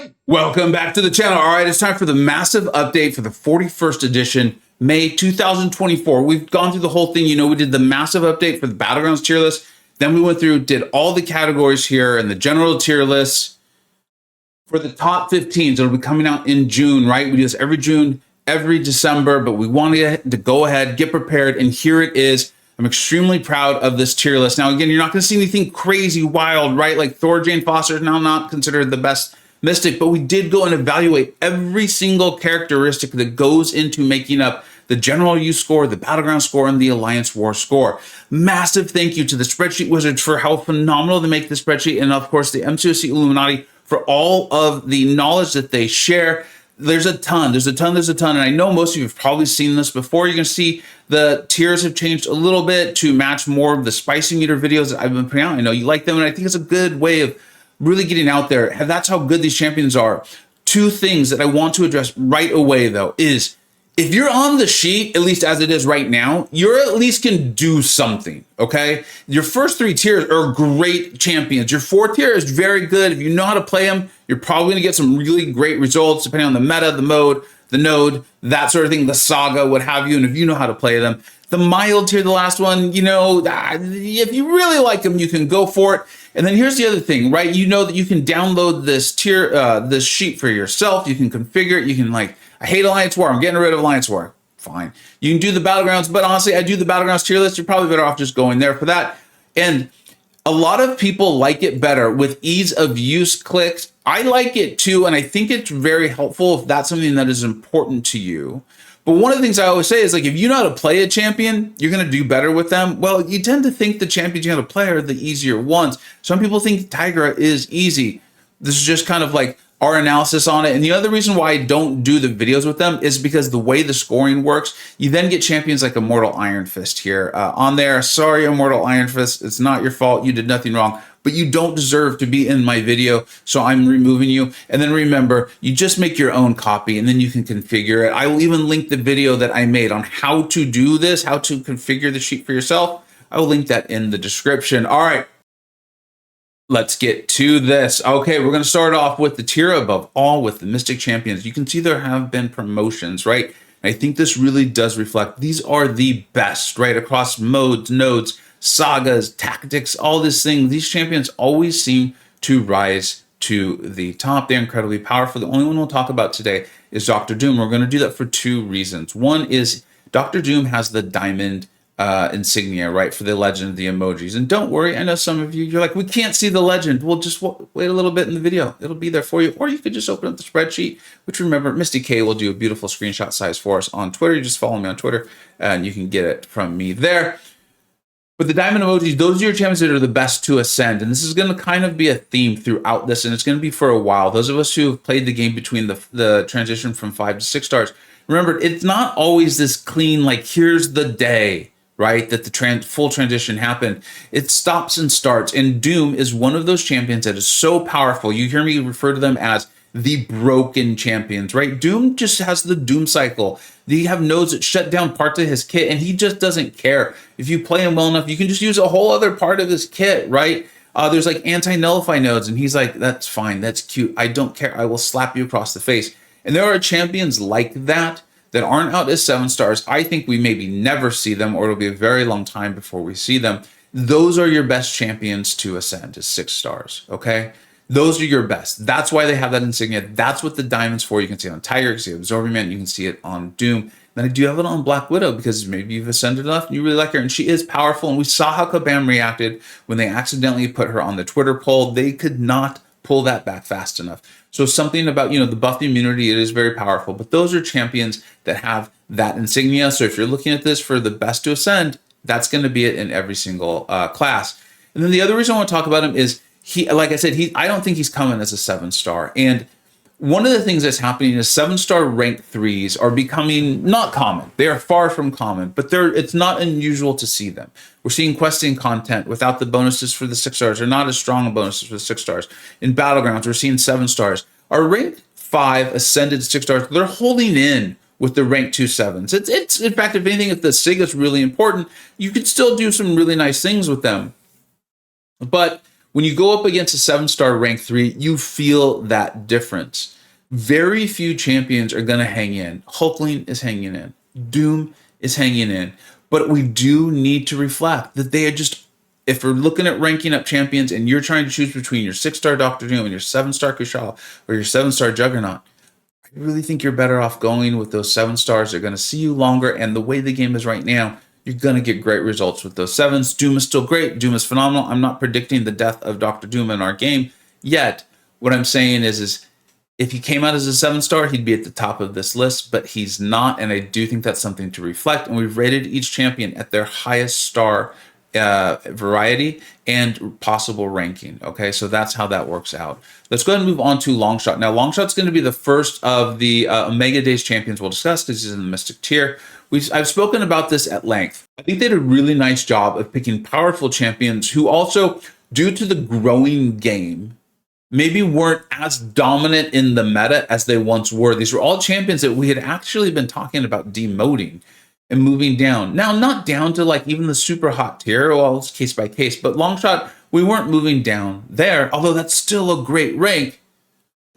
right, welcome back to the channel. All right, it's time for the massive update for the 41st edition, May 2024. We've gone through the whole thing. You know, we did the massive update for the Battlegrounds tier list. Then we went through, did all the categories here and the general tier list for the top 15s. It'll be coming out in June, right? We do this every June, every December, but we wanted to go ahead, get prepared, and here it is. I'm extremely proud of this tier list. Now, again, you're not going to see anything crazy wild, right? Like Thor Jane Foster is now not considered the best Mystic, but we did go and evaluate every single characteristic that goes into making up the general use score, the battleground score, and the Alliance War score. Massive thank you to the Spreadsheet Wizards for how phenomenal they make the spreadsheet, and of course the MCoC Illuminati for all of the knowledge that they share. There's a ton, and I know most of you have probably seen this before. You're gonna see the tiers have changed a little bit to match more of the spicy meter videos that I've been putting out. I know you like them, and I think it's a good way of really getting out there. And that's how good these champions are. Two things that I want to address right away, though, is if you're on the sheet, at least as it is right now, you at least can do something, okay? Your first three tiers are great champions. Your fourth tier is very good. If you know how to play them, you're probably gonna get some really great results depending on the meta, the mode, the node, that sort of thing, the saga, what have you, and if you know how to play them. The mild tier, the last one, you know, if you really like them, you can go for it. And then here's the other thing, right? You know that you can download this tier, this sheet for yourself. You can configure it. You can like, I hate Alliance War. I'm getting rid of Alliance War. Fine. You can do the Battlegrounds, but honestly, I do the Battlegrounds tier list. You're probably better off just going there for that. And a lot of people like it better with ease of use clicks. I like it too, and I think it's very helpful if that's something that is important to you. But one of the things I always say is, like, if you know how to play a champion, you're going to do better with them. Well, you tend to think the champions you know how to play are the easier ones. Some people think Tigra is easy. This is just kind of like our analysis on it. And the other reason why I don't do the videos with them is because the way the scoring works, you then get champions like Immortal Iron Fist here on there. Sorry, Immortal Iron Fist. It's not your fault. You did nothing wrong. But you don't deserve to be in my video, so I'm removing you. And then remember, you just make your own copy and then you can configure it. I will even link the video that I made on how to do this, how to configure the sheet for yourself. I will link that in the description. All right, let's get to this. Okay, we're gonna start off with the tier above all with the Mystic Champions. You can see there have been promotions, right? I think this really does reflect, these are the best, right? Across modes, nodes, sagas, tactics, all this thing. These champions always seem to rise to the top. They're incredibly powerful. The only one we'll talk about today is Dr. Doom. We're going to do that for two reasons. One is Dr. Doom has the diamond insignia, right, for the legend of the emojis. And don't worry, I know some of you, you're like, we can't see the legend. Well, just wait a little bit in the video. It'll be there for you. Or you could just open up the spreadsheet, which remember, Misty K will do a beautiful screenshot size for us on Twitter. You just follow me on Twitter and you can get it from me there. But the diamond emojis, those are your champions that are the best to ascend. And this is going to kind of be a theme throughout this, and it's going to be for a while. Those of us who have played the game between the transition from 5 to 6 stars, remember, it's not always this clean, like, here's the day, right, that the full transition happened. It stops and starts, and Doom is one of those champions that is so powerful. You hear me refer to them as the broken champions, right? Doom just has the Doom cycle. They have nodes that shut down parts of his kit, and he just doesn't care. If you play him well enough, you can just use a whole other part of his kit, right? There's like anti-nullify nodes, and he's like, that's fine, that's cute, I don't care, I will slap you across the face. And there are champions like that that aren't out as 7 stars. I think we maybe never see them, or it'll be a very long time before we see them. Those are your best champions to ascend to 6 stars, okay? Those are your best. That's why they have that insignia. That's what the diamond's for. You can see it on Tiger, you can see it on Absorbing Man, you can see it on Doom. Then I do have it on Black Widow because maybe you've ascended enough and you really like her, and she is powerful. And we saw how Kabam reacted when they accidentally put her on the Twitter poll. They could not pull that back fast enough. So something about, you know, the buff immunity, it is very powerful. But those are champions that have that insignia. So if you're looking at this for the best to ascend, that's going to be it in every single class. And then the other reason I want to talk about him is, like I said, I don't think he's coming as a 7 star. And one of the things that's happening is 7-star rank 3s are becoming not common. They are far from common, but it's not unusual to see them. We're seeing questing content without the bonuses for the 6 stars. They're not as strong bonuses for the 6 stars. In Battlegrounds, we're seeing 7 stars. Our rank 5 ascended 6 stars, they're holding in with the rank 2 7s. It's in fact, if anything, if the SIG is really important, you could still do some really nice things with them. But When you go up against a 7-star rank 3, you feel that difference. Very few champions are going to hang in. Hulkling is hanging in. Doom is hanging in. But we do need to reflect that they are just, if we're looking at ranking up champions and you're trying to choose between your 6-star Doctor Doom and your 7-star Kushal or your 7-star Juggernaut, I really think you're better off going with those 7 stars. They're going to see you longer. And the way the game is right now, you're going to get great results with those 7s. Doom is still great. Doom is phenomenal. I'm not predicting the death of Doctor Doom in our game yet. What I'm saying is if he came out as a 7-star, he'd be at the top of this list, but he's not. And I do think that's something to reflect. And we've rated each champion at their highest star variety and possible ranking. Okay, so that's how that works out. Let's go ahead and move on to Longshot. Now, Longshot's going to be the first of the Omega Days champions we'll discuss because he's in the Mystic tier. I've spoken about this at length. I think they did a really nice job of picking powerful champions who also, due to the growing game, maybe weren't as dominant in the meta as they once were. These were all champions that we had actually been talking about demoting and moving down. Now, not down to like even the super hot tier, well, it's case by case, but Longshot, we weren't moving down there, although that's still a great rank,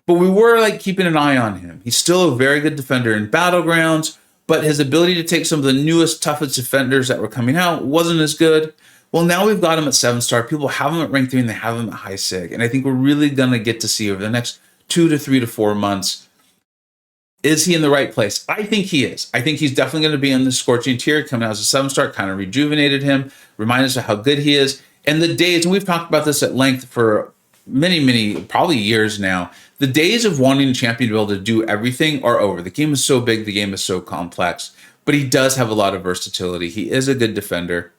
but we were like keeping an eye on him. He's still a very good defender in Battlegrounds, but his ability to take some of the newest, toughest defenders that were coming out wasn't as good. Well, now we've got him at 7-star. People have him at rank 3 and they have him at high sig. And I think we're really going to get to see over the next 2 to 3 to 4 months, is he in the right place? I think he is. I think he's definitely going to be in the scorching tier. Coming out as a 7-star kind of rejuvenated him, reminded us of how good he is. And the days, and we've talked about this at length for many, probably years now, the days of wanting a champion to be able to do everything are over. The game is so big, the game is so complex, but he does have a lot of versatility. He is a good defender,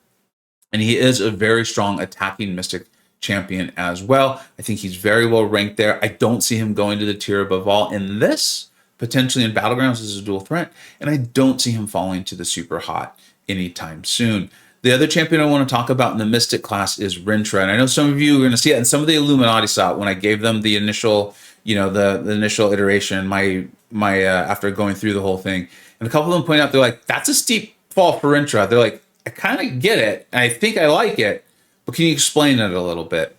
and he is a very strong attacking Mystic champion as well. I think he's very well ranked there. I don't see him going to the tier above all in this, potentially in Battlegrounds as a dual threat, and I don't see him falling to the super hot anytime soon. The other champion I want to talk about in the Mystic class is Rintra, and I know some of you are going to see it, and some of the Illuminati saw it when I gave them the initial, the initial iteration, my after going through the whole thing, and a couple of them point out, they're like, that's a steep fall for Rintra. They're like, I kind of get it, and I think I like it, but can you explain it a little bit?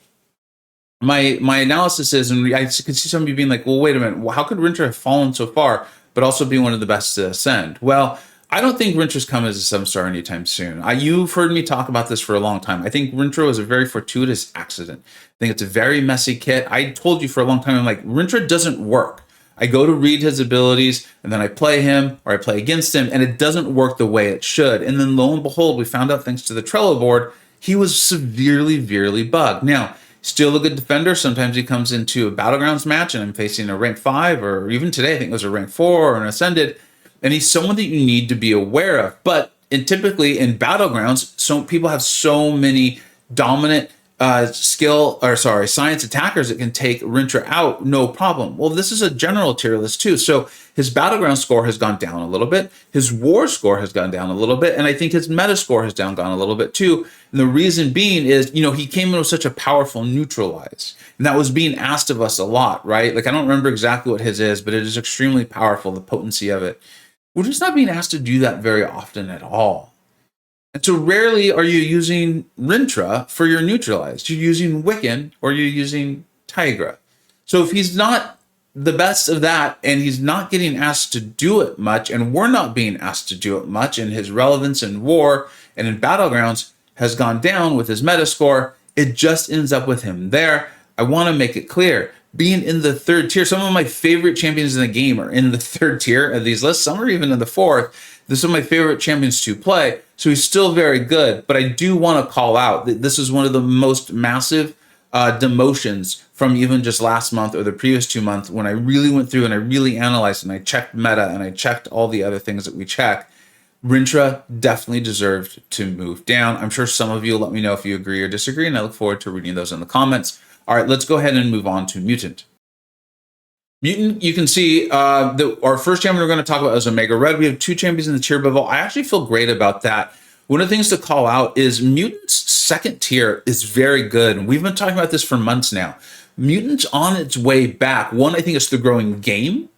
My analysis is, and I could see some of you being like, well, wait a minute, how could Rintra have fallen so far, but also be one of the best to ascend? Well, I don't think Rintra's come as a 7-star anytime soon. You've heard me talk about this for a long time. I think Rintra was a very fortuitous accident. I think it's a very messy kit. I told you for a long time, I'm like, Rintra doesn't work. I go to read his abilities, and then I play him, or I play against him, and it doesn't work the way it should. And then lo and behold, we found out, thanks to the Trello board, he was severely bugged. Now, still a good defender. Sometimes he comes into a Battlegrounds match, and I'm facing a rank 5, or even today, I think it was a rank 4 or an Ascended, and he's someone that you need to be aware of. But typically in Battlegrounds, some people have so many dominant science attackers that can take Rintra out, no problem. Well, this is a general tier list too. So his Battleground score has gone down a little bit. His war score has gone down a little bit. And I think his meta score has gone a little bit too. And the reason being is, he came in with such a powerful neutralize. And that was being asked of us a lot, right? Like, I don't remember exactly what his is, but it is extremely powerful, the potency of it. We're just not being asked to do that very often at all. And so rarely are you using Rintra for your neutralized. You're using Wiccan or you're using Tigra. So if he's not the best of that and he's not getting asked to do it much, and we're not being asked to do it much, and his relevance in war and in Battlegrounds has gone down with his meta score, it just ends up with him there. I want to make it clear, being in the 3rd tier, some of my favorite champions in the game are in the 3rd tier of these lists. Some are even in the 4th. This is my favorite champions to play. So he's still very good, but I do want to call out that this is one of the most massive demotions from even just last month or the previous 2 months, when I really went through and I really analyzed and I checked meta and I checked all the other things that we check. Rintra definitely deserved to move down. I'm sure some of you will let me know if you agree or disagree, and I look forward to reading those in the comments. All right, let's go ahead and move on to Mutant. Mutant, you can see our first champion we're going to talk about is Omega Red. We have 2 champions in the tier above all. I actually feel great about that. One of the things to call out is Mutant's 2nd tier is very good. And we've been talking about this for months now. Mutant's on its way back. One, I think it's the growing game,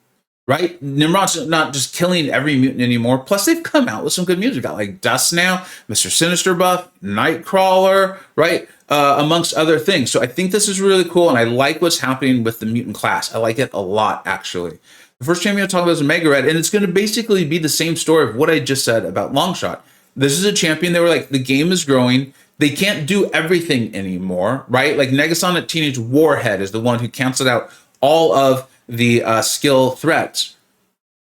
right? Nimrod's not just killing every mutant anymore. Plus, they've come out with some good music. Got like Dust now, Mr. Sinister buff, Nightcrawler, right? amongst other things. So I think this is really cool, and I like what's happening with the mutant class. I like it a lot, actually. The first champion I'm talking about is Mega Red, and it's going to basically be the same story of what I just said about Longshot. This is a champion they were like, the game is growing. They can't do everything anymore, right? Like Negasonic Teenage Warhead is the one who canceled out all of the skill threats.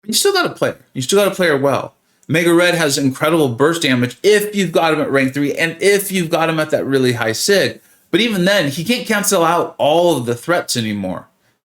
You still got to play her. You still got to play her well. Mega Red has incredible burst damage if you've got him at rank 3 and if you've got him at that really high sig. But even then, he can't cancel out all of the threats anymore.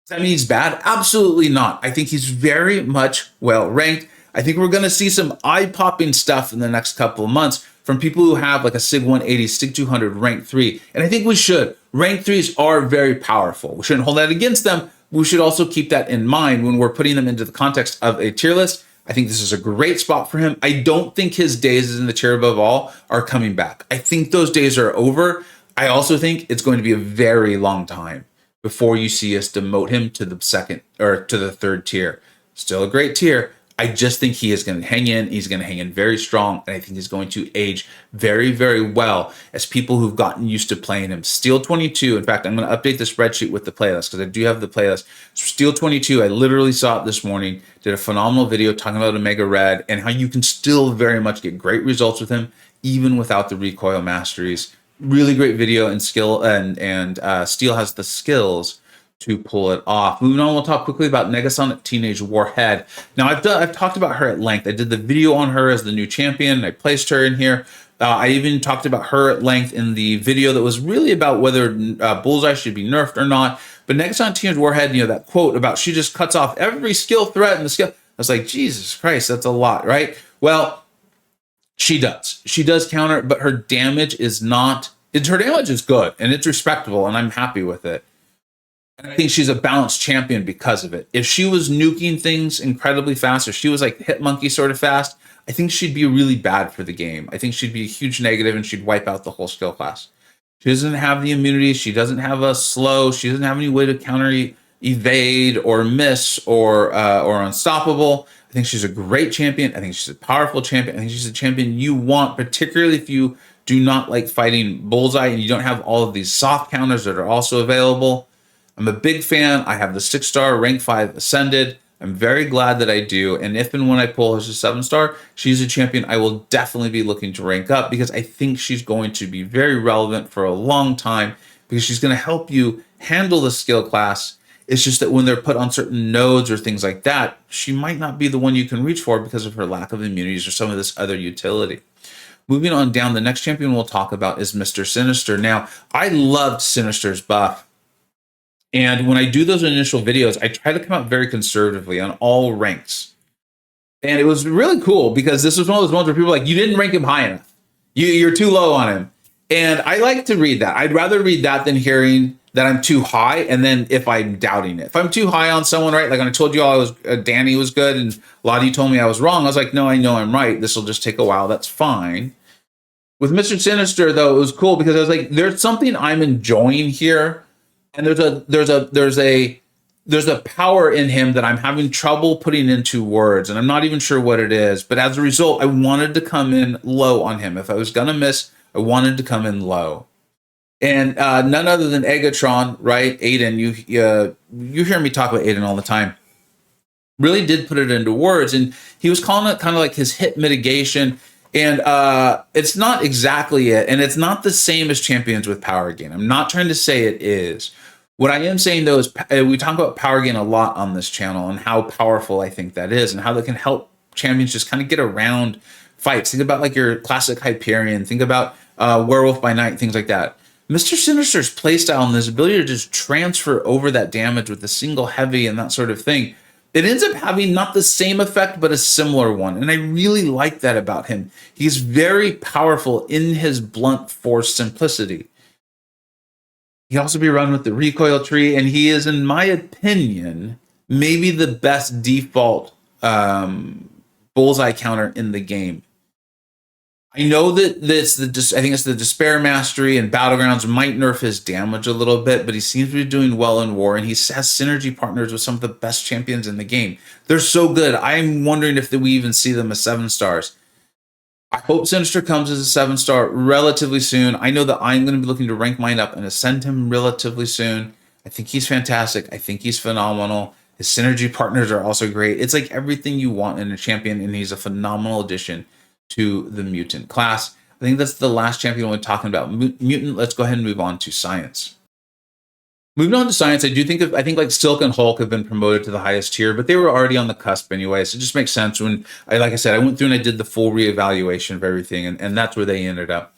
Does that mean he's bad? Absolutely not. I think he's very much well ranked. I think we're going to see some eye-popping stuff in the next couple of months from people who have like a Sig 180, Sig 200, rank 3. And I think we should. Rank 3s are very powerful. We shouldn't hold that against them. We should also keep that in mind when we're putting them into the context of a tier list. I think this is a great spot for him. I don't think his days in the tier above all are coming back. I think those days are over. I also think it's going to be a very long time before you see us demote him to the second or to the third tier. Still a great tier. I just think he is going to hang in. He's going to hang in very strong. And I think he's going to age very, very well as people who've gotten used to playing him. Steel 22. In fact, I'm going to update the spreadsheet with the playlist because I do have the playlist. Steel 22, I literally saw it this morning. Did a phenomenal video talking about Omega Red and how you can still very much get great results with him, even without the recoil masteries. Really great video, and skill and Steel has the skills to pull it off. Moving on, we'll talk quickly about Negasonic Teenage Warhead. Now, I've talked about her at length. I did the video on her as the new champion, and I placed her in here. I even talked about her at length in the video that was really about whether Bullseye should be nerfed or not. But Negasonic Teenage Warhead, that quote about she just cuts off every skill threat in the skill. I was like, Jesus Christ, that's a lot, right? Well, she does. She does counter, but her damage is not. Her damage is good, and it's respectable, and I'm happy with it. And I think she's a balanced champion because of it. If she was nuking things incredibly fast, or she was like Hitmonkey sort of fast, I think she'd be really bad for the game. I think she'd be a huge negative, and she'd wipe out the whole skill class. She doesn't have the immunity. She doesn't have a slow. She doesn't have any way to counter evade or miss or unstoppable. I think she's a great champion. I think she's a powerful champion. I think she's a champion you want, particularly if you do not like fighting Bullseye and you don't have all of these soft counters that are also available. I'm a big fan. I have the 6-star, rank 5 ascended. I'm very glad that I do. And if and when I pull her as a 7-star, she's a champion I will definitely be looking to rank up because I think she's going to be very relevant for a long time because she's going to help you handle the skill class. It's just that when they're put on certain nodes or things like that, she might not be the one you can reach for because of her lack of immunities or some of this other utility. Moving on down, the next champion we'll talk about is Mr. Sinister. Now, I loved Sinister's buff. And when I do those initial videos, I try to come out very conservatively on all ranks. And it was really cool because this was one of those ones where people were like, you didn't rank him high enough. You're too low on him. And I like to read that. I'd rather read that than hearing that I'm too high. And then if I'm doubting it, if I'm too high on someone, right? Like when I told you all Danny was good and a lot of you told me I was wrong. I was like, no, I know I'm right. This will just take a while. That's fine. With Mr. Sinister, though, it was cool because I was like, there's something I'm enjoying here. And there's a power in him that I'm having trouble putting into words, and I'm not even sure what it is. But as a result, I wanted to come in low on him. If I was gonna miss, I wanted to come in low. And none other than Egatron, right? Aiden, you hear me talk about Aiden all the time. Really did put it into words, and he was calling it kind of like his hit mitigation. And it's not exactly it, and it's not the same as champions with power gain. I'm not trying to say it is. What I am saying, though, is we talk about power gain a lot on this channel and how powerful I think that is and how that can help champions just kind of get around fights. Think about like your classic Hyperion. Think about Werewolf by Night, things like that. Mr. Sinister's playstyle and his ability to just transfer over that damage with a single heavy and that sort of thing, it ends up having not the same effect, but a similar one. And I really like that about him. He's very powerful in his blunt force simplicity. He can also be run with the recoil tree, and he is, in my opinion, maybe the best default bullseye counter in the game. I know that I think it's the Despair Mastery and Battlegrounds might nerf his damage a little bit, but he seems to be doing well in War, and he has synergy partners with some of the best champions in the game. They're so good. I'm wondering if we even see them as 7 stars. I hope Sinister comes as a 7-star relatively soon. I know that I'm going to be looking to rank mine up and ascend him relatively soon. I think he's fantastic. I think he's phenomenal. His synergy partners are also great. It's like everything you want in a champion, and he's a phenomenal addition to the Mutant class. I think that's the last champion we're talking about. Mutant, let's go ahead and move on to Science. Moving on to Science, I think like Silk and Hulk have been promoted to the highest tier, but they were already on the cusp anyway. So it just makes sense when like I said, I went through and I did the full reevaluation of everything, and that's where they ended up.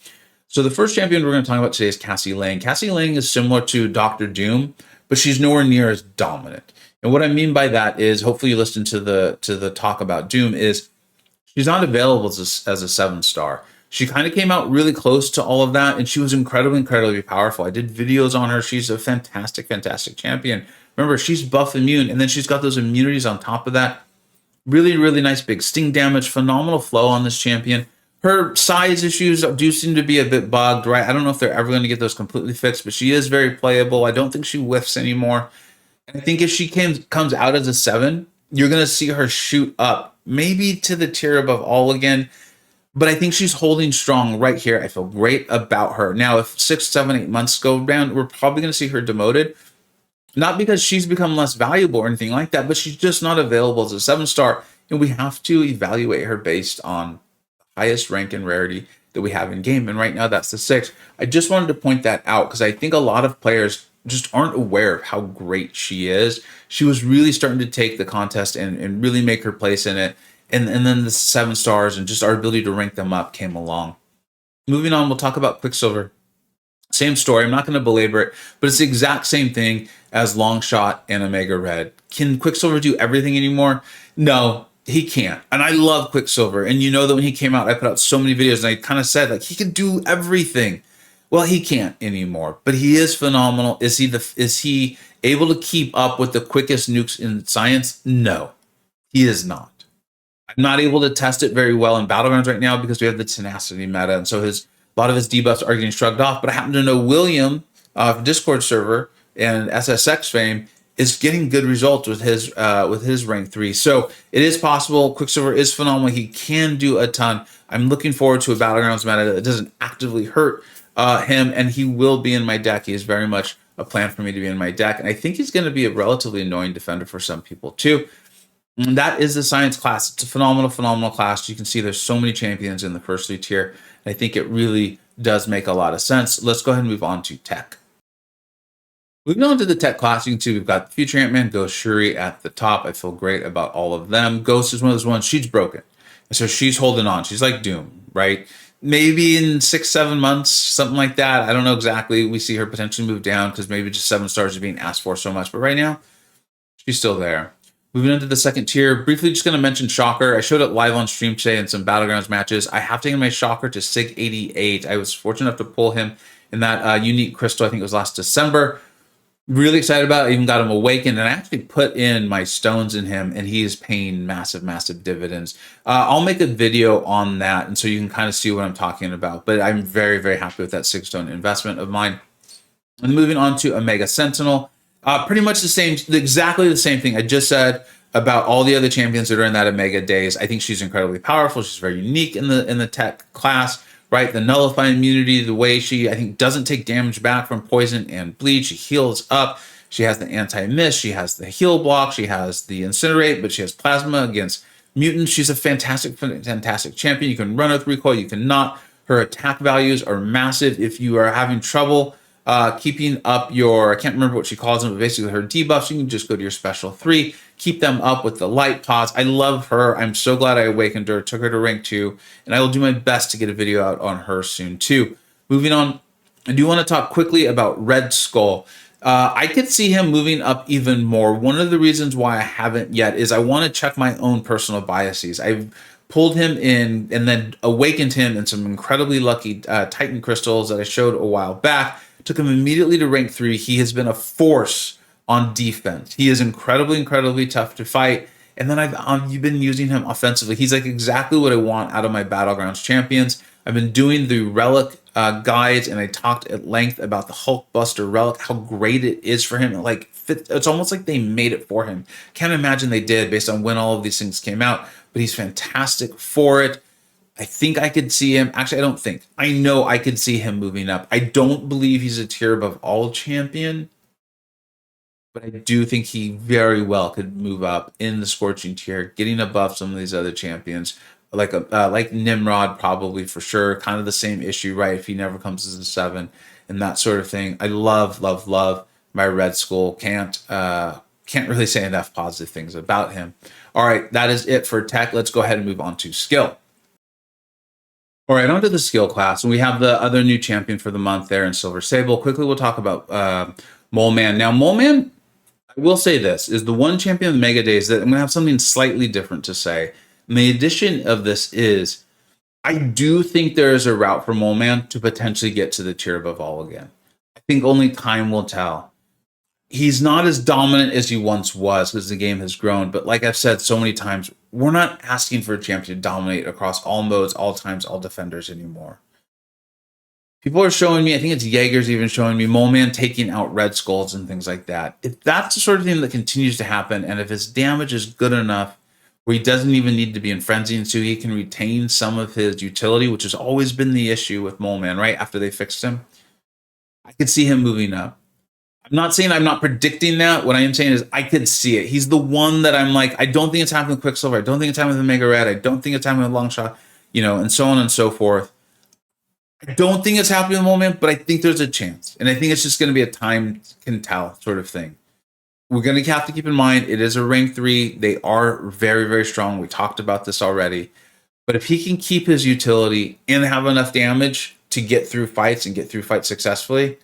So the first champion we're going to talk about today is Cassie Lang. Cassie Lang is similar to Dr. Doom, but she's nowhere near as dominant. And what I mean by that is, hopefully you listened to the talk about Doom, is she's not available as a 7-star. She kind of came out really close to all of that, and she was incredibly powerful. I did videos on her. She's a fantastic champion. Remember, she's buff immune, and then she's got those immunities on top of that. Really nice big sting damage, phenomenal flow on this champion. Her size issues do seem to be a bit bugged, right? I don't know if they're ever going to get those completely fixed, but she is very playable. I don't think she whiffs anymore. And I think if she comes out as a 7, you're going to see her shoot up, maybe to the tier above all again. But I think she's holding strong right here. I feel great about her. Now, if 6, 7, 8 months go down, we're probably going to see her demoted. Not because she's become less valuable or anything like that, but she's just not available as a 7-star. And we have to evaluate her based on the highest rank and rarity that we have in game. And right now, that's the 6. I just wanted to point that out because I think a lot of players just aren't aware of how great she is. She was really starting to take the contest and really make her place in it. And then the 7 stars and just our ability to rank them up came along. Moving on, we'll talk about Quicksilver. Same story. I'm not going to belabor it, but it's the exact same thing as Longshot and Omega Red. Can Quicksilver do everything anymore? No, he can't. And I love Quicksilver. And you know that when he came out, I put out so many videos and I kind of said like he can do everything. Well, he can't anymore, but he is phenomenal. Is he able to keep up with the quickest nukes in Science? No, he is not. I'm not able to test it very well in Battlegrounds right now because we have the tenacity meta, and so a lot of his debuffs are getting shrugged off. But I happen to know William, Discord server and SSX fame, is getting good results with his rank 3. So it is possible. Quicksilver is phenomenal. He can do a ton. I'm looking forward to a Battlegrounds meta that doesn't actively hurt him, and he will be in my deck. He is very much a plan for me to be in my deck, and I think he's going to be a relatively annoying defender for some people too. And that is the Science class. It's a phenomenal class. You can see there's so many champions in the first 3 tier. And I think it really does make a lot of sense. Let's go ahead and move on to Tech. Moving on to the Tech class, you can see we've got Future Ant-Man, Ghost, Shuri at the top. I feel great about all of them. Ghost is one of those ones, she's broken. And so she's holding on. She's like Doom, right? Maybe in 6, 7 months, something like that. I don't know exactly. We see her potentially move down because maybe just 7 stars are being asked for so much. But right now, she's still there. Moving into the second tier, briefly just going to mention Shocker. I showed it live on stream today in some Battlegrounds matches. I have taken my Shocker to SIG 88. I was fortunate enough to pull him in that unique crystal, I think it was last December. Really excited about it. I even got him awakened, and I actually put in my stones in him, and he is paying massive dividends. I'll make a video on that, and so you can kind of see what I'm talking about. But I'm very happy with that 6-stone investment of mine. And moving on to Omega Sentinel. Pretty much exactly the same thing I just said about all the other champions that are in that Omega days. I think she's incredibly powerful. She's very unique in the Tech class, right? The nullify immunity, the way she, I think, doesn't take damage back from poison and bleed. She heals up. She has the anti-miss. She has the heal block. She has the incinerate, but she has plasma against mutants. She's a fantastic champion. You can run with recoil. You cannot. Her attack values are massive. If you are having trouble keeping up your, I can't remember what she calls them, but basically her debuffs, you can just go to your special 3, keep them up with the light pods. I love her. I'm so glad I awakened her, took her to rank 2, and I will do my best to get a video out on her soon too. Moving on, I do want to talk quickly about Red Skull. I could see him moving up even more. One of the reasons why I haven't yet is I want to check my own personal biases. I've pulled him in and then awakened him in some incredibly lucky Titan crystals that I showed a while back. Took him immediately to rank 3. He has been a force on defense. He is incredibly tough to fight. And then I've been using him offensively. He's like exactly what I want out of my Battlegrounds champions. I've been doing the relic guides, and I talked at length about the Hulkbuster relic, how great it is for him. It's almost like they made it for him. Can't imagine they did based on when all of these things came out, but he's fantastic for it. I think I could see him. Actually, I don't think. I know I could see him moving up. I don't believe he's a tier above all champion, but I do think he very well could move up in the Scorching tier, getting above some of these other champions, like Nimrod, probably for sure. Kind of the same issue, right? If he never comes as a 7 and that sort of thing. I love, love, love my Red Skull. Can't really say enough positive things about him. All right, that is it for tech. Let's go ahead and move on to skill. All right, onto the skill class. And we have the other new champion for the month there in Silver Sable. Quickly, we'll talk about Mole Man. Now, Mole Man, I will say this, is the one champion of the Mega Days that I'm going to have something slightly different to say. And the addition of this is, I do think there is a route for Mole Man to potentially get to the tier above all again. I think only time will tell. He's not as dominant as he once was because the game has grown. But like I've said so many times, we're not asking for a champion to dominate across all modes, all times, all defenders anymore. People are showing me, I think it's Jaeger's even showing me, Mole Man taking out Red Skulls and things like that. If that's the sort of thing that continues to happen, and if his damage is good enough where he doesn't even need to be in Frenzy, and so he can retain some of his utility, which has always been the issue with Mole Man, right? After they fixed him, I could see him moving up. I'm not saying I'm not predicting that. What I am saying is I could see it. He's the one that I'm like, I don't think it's happening with Quicksilver. I don't think it's happening with Mega Red. I don't think it's happening with Longshot, and so on and so forth. I don't think it's happening at the moment, but I think there's a chance. And I think it's just going to be a time can tell sort of thing. We're going to have to keep in mind, it is a rank 3. They are very, very strong. We talked about this already. But if he can keep his utility and have enough damage to get through fights and get through fights successfully,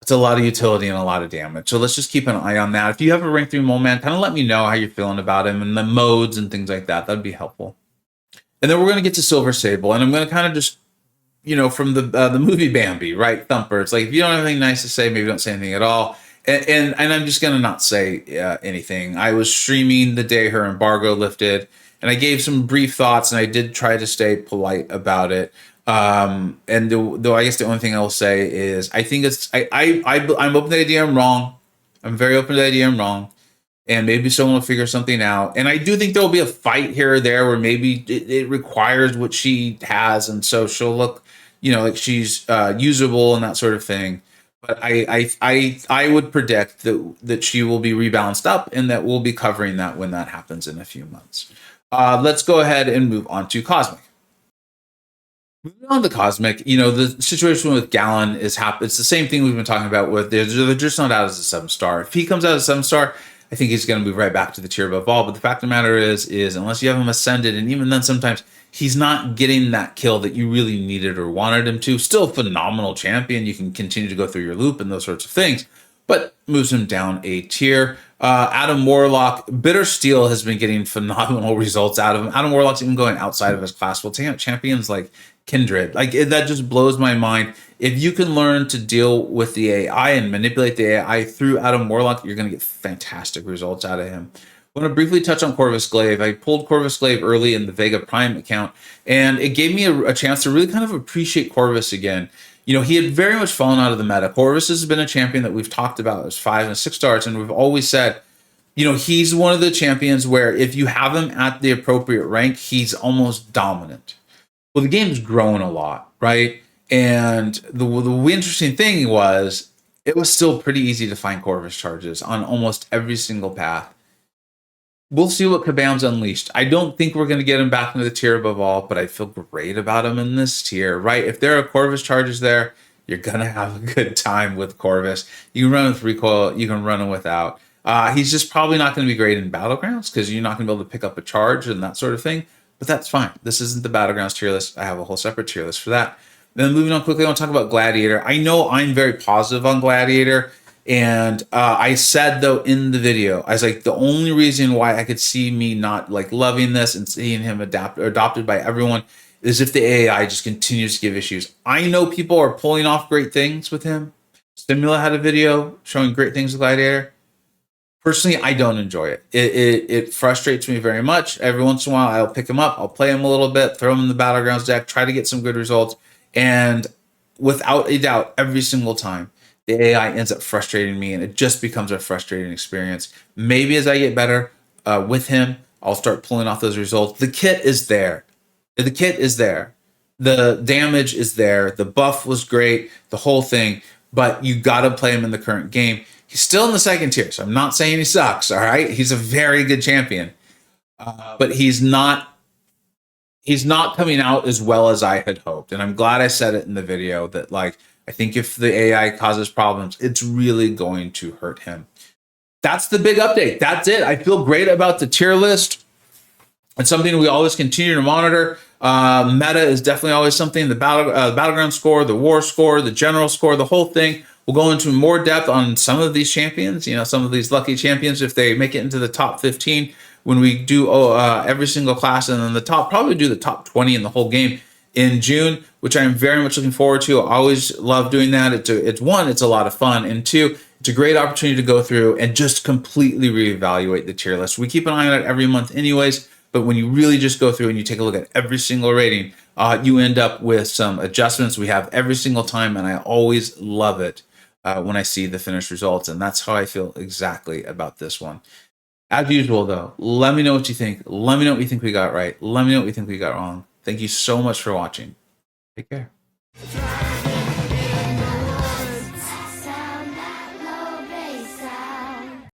it's a lot of utility and a lot of damage. So let's just keep an eye on that. If you have a rank 3 Mole Man, kind of let me know how you're feeling about him and the modes and things like that. That'd be helpful. And then we're going to get to Silver Sable. And I'm going to kind of just, from the movie Bambi, right? Thumper. It's like, if you don't have anything nice to say, maybe don't say anything at all. And I'm just going to not say anything. I was streaming the day her embargo lifted, and I gave some brief thoughts, and I did try to stay polite about it. And though I guess the only thing I will say is I think I'm open to the idea I'm wrong. I'm very open to the idea I'm wrong. And maybe someone will figure something out. And I do think there will be a fight here or there where maybe it requires what she has. And so she'll look, like she's usable and that sort of thing. But I would predict that she will be rebalanced up and that we'll be covering that when that happens in a few months. Let's go ahead and move on to Cosmic. Moving on to Cosmic, the situation with Gallon it's the same thing we've been talking about with they're just not out as a 7-star. If he comes out as a 7-star, I think he's going to move right back to the tier above all. But the fact of the matter is unless you have him ascended, and even then sometimes he's not getting that kill that you really needed or wanted him to. Still a phenomenal champion. You can continue to go through your loop and those sorts of things, but moves him down a tier. Adam Warlock, Bitter Steel has been getting phenomenal results out of him. Adam Warlock's even going outside of his class. We'll take out champions like Kindred. That just blows my mind. If you can learn to deal with the AI and manipulate the AI through Adam Warlock, you're going to get fantastic results out of him. I want to briefly touch on Corvus Glaive. I pulled Corvus Glaive early in the Vega Prime account, and it gave me a chance to really kind of appreciate Corvus again. He had very much fallen out of the meta. Corvus has been a champion that we've talked about as 5 and 6 stars, and we've always said, he's one of the champions where if you have him at the appropriate rank, he's almost dominant. Well, the game's grown a lot, right? And the interesting thing was, it was still pretty easy to find Corvus charges on almost every single path. We'll see what Kabam's unleashed. I don't think we're going to get him back into the tier above all, but I feel great about him in this tier, right? If there are Corvus charges there, you're going to have a good time with Corvus. You can run with recoil, you can run him without. He's just probably not going to be great in Battlegrounds because you're not going to be able to pick up a charge and that sort of thing. But that's fine. This isn't the Battlegrounds tier list. I have a whole separate tier list for that. Then moving on quickly, I want to talk about Gladiator. I know I'm very positive on Gladiator. And I said, though, in the video, I was like, the only reason why I could see me not loving this and seeing him adopted by everyone is if the AI just continues to give issues. I know people are pulling off great things with him. Stimula had a video showing great things with Gladiator. Personally, I don't enjoy it. It frustrates me very much. Every once in a while, I'll pick him up, I'll play him a little bit, throw him in the Battlegrounds deck, try to get some good results. And without a doubt, every single time, the AI ends up frustrating me, and it just becomes a frustrating experience. Maybe as I get better with him, I'll start pulling off those results. The kit is there. The kit is there. The damage is there. The buff was great. The whole thing. But you got to play him in the current game. He's still in the second tier, so I'm not saying he sucks. All right, he's a very good champion, but he's not coming out as well as I had hoped. And I'm glad I said it in the video that, like, I think if the AI causes problems, it's really going to hurt him. That's the big update. That's it. I feel great about the tier list. It's something we always continue to monitor. Meta is definitely always something. The battleground score, the war score, the general score, the whole thing. We'll go into more depth on some of these champions, you know, some of these lucky champions, if they make it into the top 15 when we do every single class, and then probably do the top 20 in the whole game in June, which I'm very much looking forward to. I always love doing that. It's one, it's a lot of fun, and two, it's a great opportunity to go through and just completely reevaluate the tier list. We keep an eye on it every month anyways, but when you really just go through and you take a look at every single rating, you end up with some adjustments we have every single time, and I always love it when I see the finished results, and that's how I feel exactly about this one. As usual, though, let me know what you think. Let me know what you think we got right. Let me know what you think we got wrong. Thank you so much for watching. Take care.